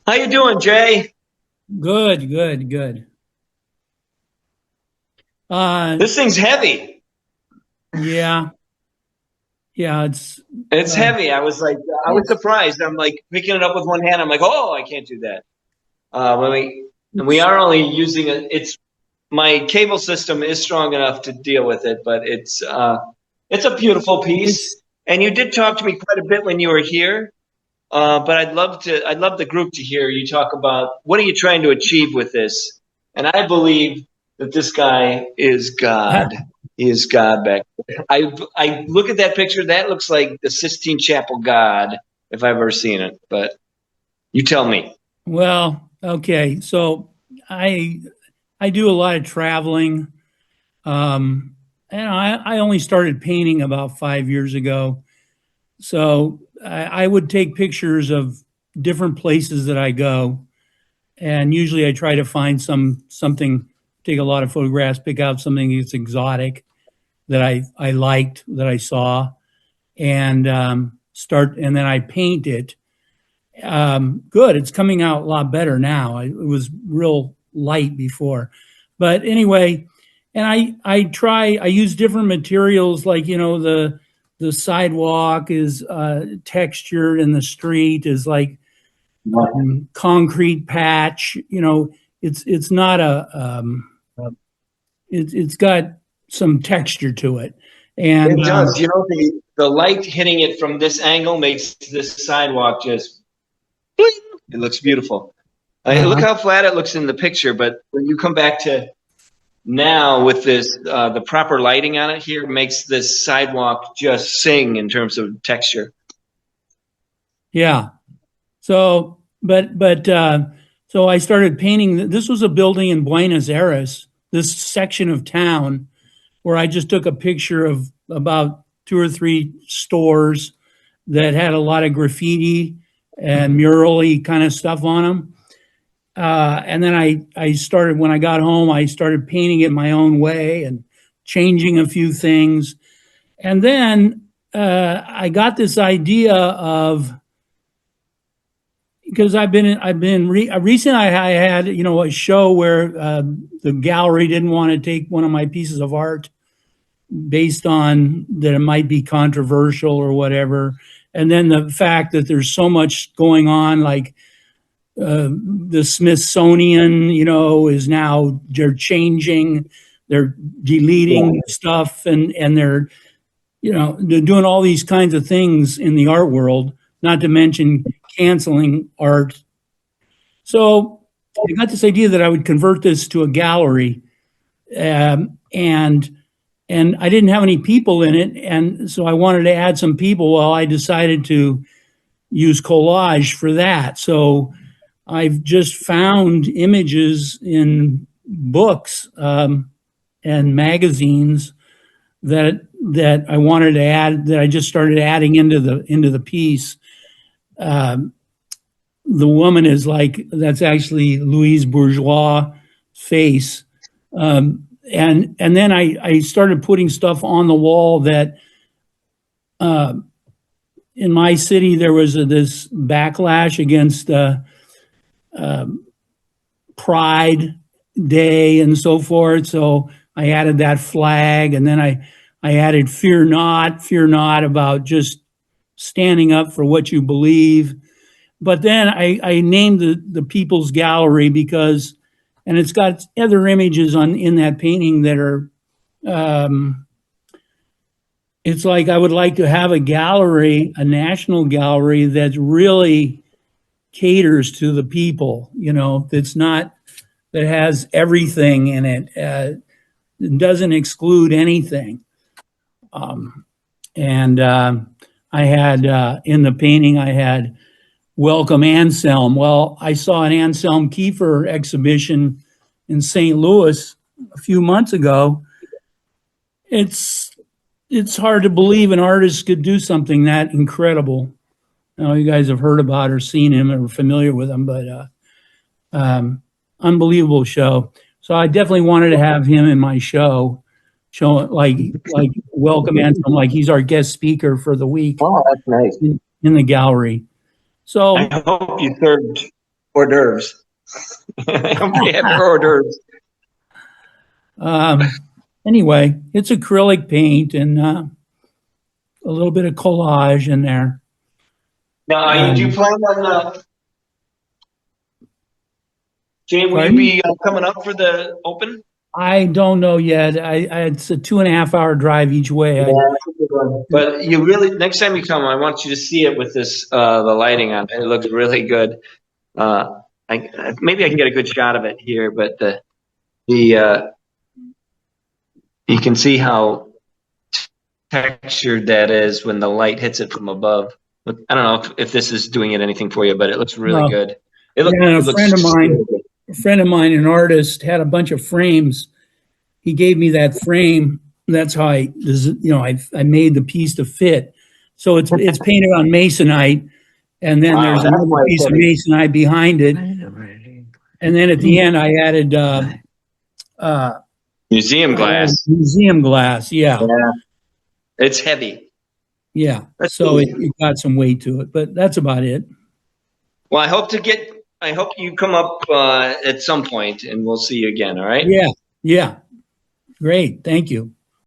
How you doing, Jay? Good, good, good. Uh, This thing's heavy. yeah, yeah, It's uh, heavy. I was surprised. I'm like picking it up with one hand. I'm like, oh, I can't do that. When we it's, are only using it. It's my cable system is strong enough to deal with it, but it's a beautiful piece. it's, And you did talk to me quite a bit when you were here. But I'd love the group to hear you talk about what are you trying to achieve with this. And I believe that this guy is God. He is God back there. I look at that picture. That looks like the Sistine Chapel God, if I've ever seen it. But you tell me. well, okay. So I I do a lot of traveling. And I only started painting about 5 years ago. So I would take pictures of different places that I go, and usually I try to find something, take a lot of photographs, pick out something that's exotic that I liked that I saw, and and then I paint it. Good, it's coming out a lot better now. It was real light before, but anyway, and I use different materials, like the sidewalk is textured and the street is like concrete patch. It's not it's got some texture to it, and It does. You know, the light hitting it from this angle makes this sidewalk just bling. It looks beautiful. Look uh, how flat it looks in the picture, but when you come back to now with this, the proper lighting on it here makes this sidewalk just sing in terms of texture. yeah. So I started painting. This was a building in Buenos Aires, this section of town where I just took a picture of about two or three stores that had a lot of graffiti and murally kind of stuff on them. And then I started, when I got home, I started painting it my own way and changing a few things. And then I got this idea of, because recently I had, a show where the gallery didn't want to take one of my pieces of art based on that it might be controversial or whatever. And then the fact that there's so much going on, like the Smithsonian, is now, they're changing, they're deleting stuff, and they're doing all these kinds of things in the art world, not to mention canceling art. So I got this idea that I would convert this to a gallery, and I didn't have any people in it, and so I wanted to add some people. Well, I decided to use collage for that. So I've just found images in books and magazines that I wanted to add, that I just started adding into the piece. The woman is like, that's actually Louise Bourgeois' face. And then I started putting stuff on the wall that in my city there was this backlash against Pride Day and so forth. So I added that flag, and then I added fear not, about just standing up for what you believe. But then I named the People's Gallery because, and it's got other images in that painting that are, it's like I would like to have a gallery, a national gallery that really caters to the people, that's not, that has everything in it, doesn't exclude anything. And I had, in the painting, I had Welcome Anselm. Well, I saw an Anselm Kiefer exhibition in St. Louis a few months ago. It's hard to believe an artist could do something that incredible. Now, you guys have heard about or seen him or familiar with him, but unbelievable show. So I definitely wanted to have him in my show, showing like Welcome Anselm, like he's our guest speaker for the week Oh, that's nice. in the gallery. I So hope you served hors d'oeuvres. I hope they have hors d'oeuvres. Anyway, it's acrylic paint and a little bit of collage in there. Now, do you plan on, Jay, will you be coming up for the open? I don't know yet. It's a 2.5 hour drive each way. Yeah, but you really, next time you come, I want you to see it with this the lighting on. It looks really good. Maybe I can get a good shot of it here, but you can see how textured that is when the light hits it from above. I don't know if this is doing it anything for you, but it looks really good. It looks, yeah, a friend of mine, an artist, had a bunch of frames. He gave me that frame. That's how I made the piece to fit. So it's painted on masonite, and then there's another piece of masonite behind it. And then at the end, I added museum glass. Museum glass, yeah. It's heavy. Yeah, so it got some weight to it, but that's about it. Well, I hope you come up at some point, and we'll see you again. All right? Yeah. Great. Thank you.